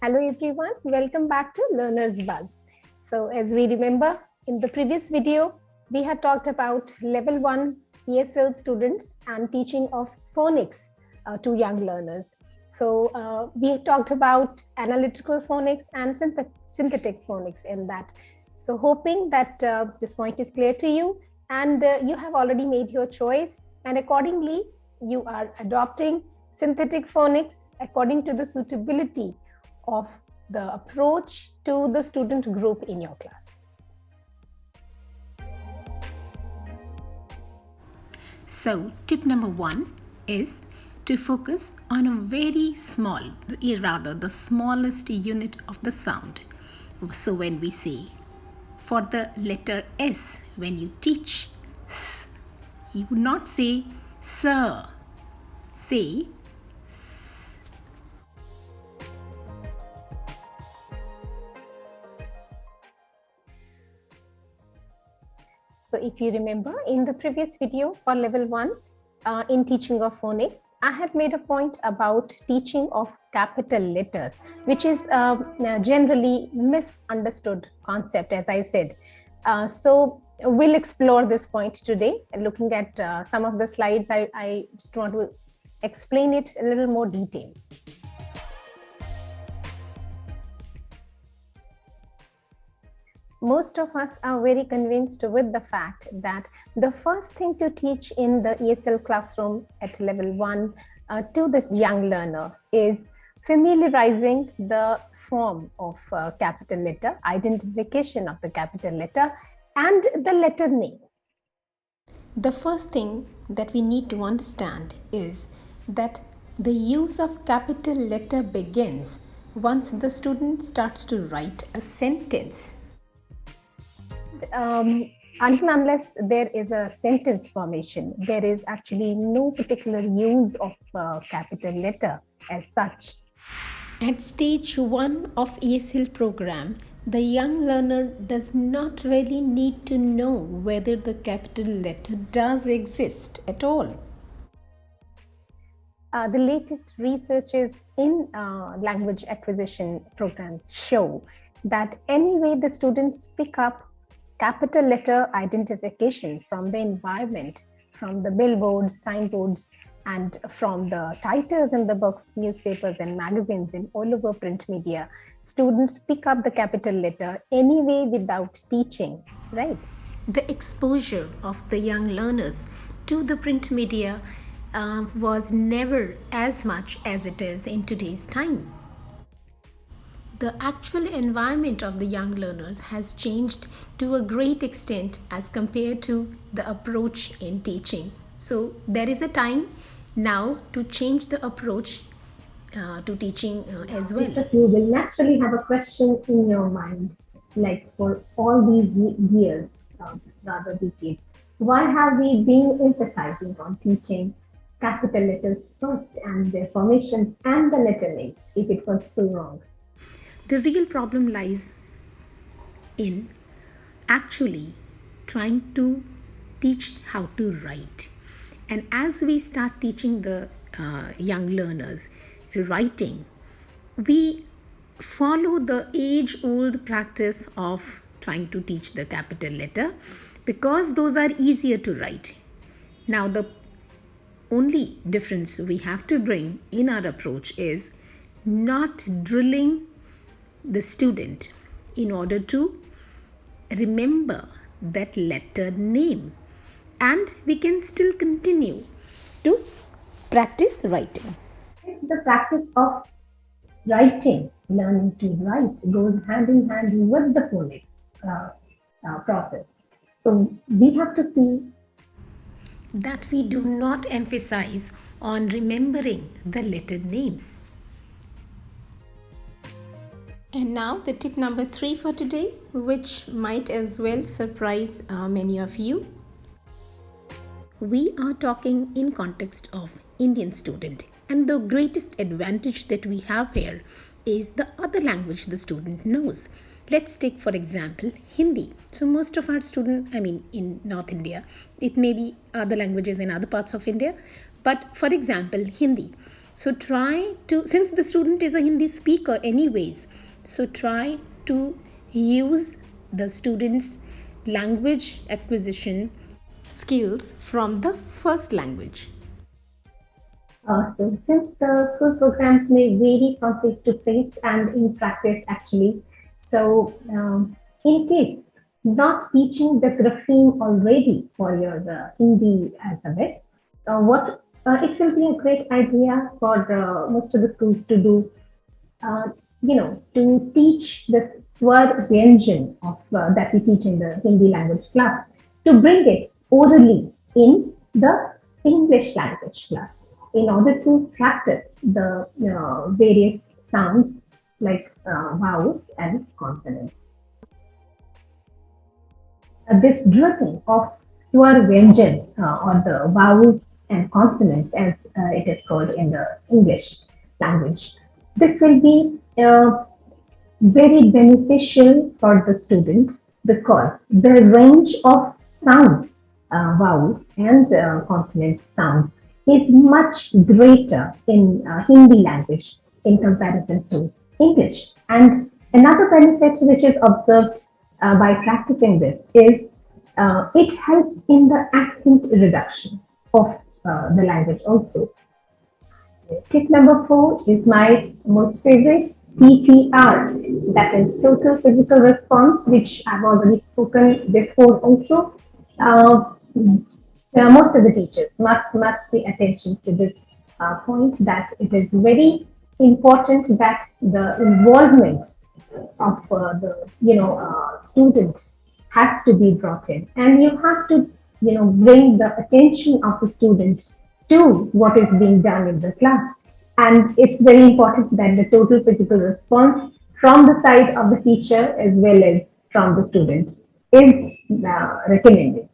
Hello everyone, welcome back to Learner's Buzz. So as we remember, in the previous video, we had talked about level 1 ESL students and teaching of phonics to young learners. So we talked about analytical phonics and synthetic phonics in that. So hoping that this point is clear to you and you have already made your choice, and accordingly you are adopting synthetic phonics according to the suitability of the approach to the student group in your class. So tip number 1 is to focus on a very small, rather the smallest unit of the sound. So when we say for the letter S, when you teach S, you would not say sir, say S. So if you remember in the previous video for level 1 in teaching of phonics, I had made a point about teaching of capital letters, which is generally misunderstood concept, as I said. So we'll explore this point today. Looking at some of the slides, I just want to explain it in a little more detail. Most of us are very convinced with the fact that the first thing to teach in the ESL classroom at level 1 to the young learner is familiarizing the form of capital letter, identification of the capital letter, and the letter name. The first thing that we need to understand is that the use of capital letter begins once the student starts to write a sentence. Until unless there is a sentence formation, there is actually no particular use of capital letter as such. At stage 1 of ESL program, the young learner does not really need to know whether the capital letter does exist at all. The latest researches in language acquisition programs show that anyway the students pick up capital letter identification from the environment, from the billboards, signboards, and from the titles in the books, newspapers, and magazines, and all over print media. Students pick up the capital letter anyway without teaching, right? The exposure of the young learners to the print media was never as much as it is in today's time. The actual environment of the young learners has changed to a great extent as compared to the approach in teaching. So there is a time now to change the approach to teaching as well. You will naturally have a question in your mind, like for all these years, rather decades, why have we been emphasizing on teaching capital letters first and their formations and the letter names if it was so wrong? The real problem lies in actually trying to teach how to write. And as we start teaching the young learners writing, we follow the age-old practice of trying to teach the capital letter because those are easier to write. Now, the only difference we have to bring in our approach is not drilling the student in order to remember that letter name, and we can still continue to practice writing. The practice of writing, learning to write, goes hand in hand with the phonics process. So we have to see that we do not emphasize on remembering the letter names. And now the tip number 3 for today, which might as well surprise many of you. We are talking in context of Indian student, and the greatest advantage that we have here is the other language the student knows. Let's take for example Hindi. So most of our students, in North India, it may be other languages in other parts of India, but for example Hindi. So try to, since the student is a Hindi speaker anyways, so try to use the student's language acquisition skills from the first language. So since the school programs may vary from face to face and in practice actually, so in case not teaching the grapheme already for your Hindi alphabet, what it will be a great idea for most of the schools to do, to teach the swar vyanjan of that we teach in the Hindi language class, to bring it orally in the English language class in order to practice the various sounds like vowels and consonants. This drilling of swar vyanjan or the vowels and consonants as it is called in the English language. This will be very beneficial for the student because the range of sounds, vowels and consonant sounds is much greater in Hindi language in comparison to English. And another benefit which is observed by practicing this is it helps in the accent reduction of the language also. Tip number 4 is my most favorite, TPR, that is total physical response, which I've already spoken before also. Most of the teachers must pay attention to this point, that it is very important that the involvement of the student has to be brought in, and you have to bring the attention of the student to what is being done in the class. And it's very important that the total physical response from the side of the teacher as well as from the student is recommended.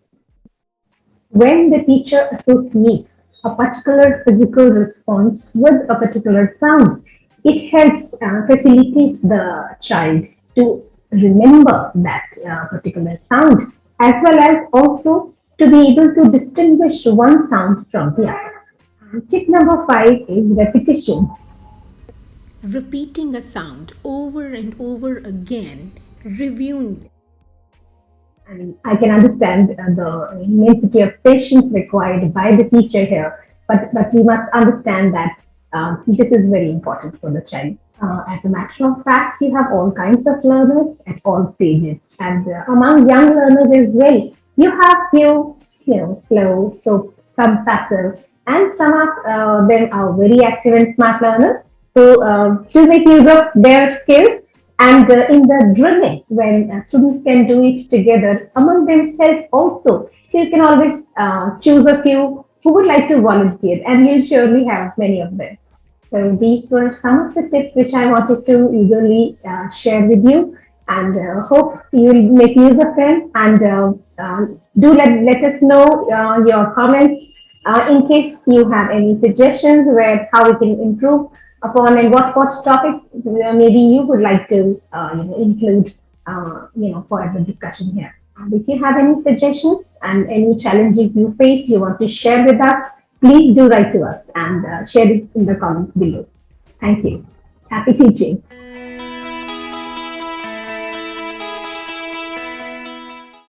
When the teacher associates a particular physical response with a particular sound, it helps facilitates the child to remember that particular sound, as well as also to be able to distinguish one sound from the other. Tip number 5 is repetition. Repeating a sound over and over again, reviewing. I can understand the immensity of patience required by the teacher here, but we must understand that this is very important for the child. As a matter of fact, you have all kinds of learners at all stages, and among young learners as well, you have few, slow, so some passive, and some of them are very active and smart learners. So to make use of their skills, and in the drilling, when students can do it together among themselves also, so you can always choose a few who would like to volunteer, and you'll surely have many of them. So these were some of the tips which I wanted to eagerly share with you, and hope you will make use of them. And do let us know your comments in case you have any suggestions where how we can improve upon, and what topics maybe you would like to include for the discussion here. And if you have any suggestions and any challenges you face you want to share with us, please do write to us and share it in the comments below. Thank you. Happy teaching.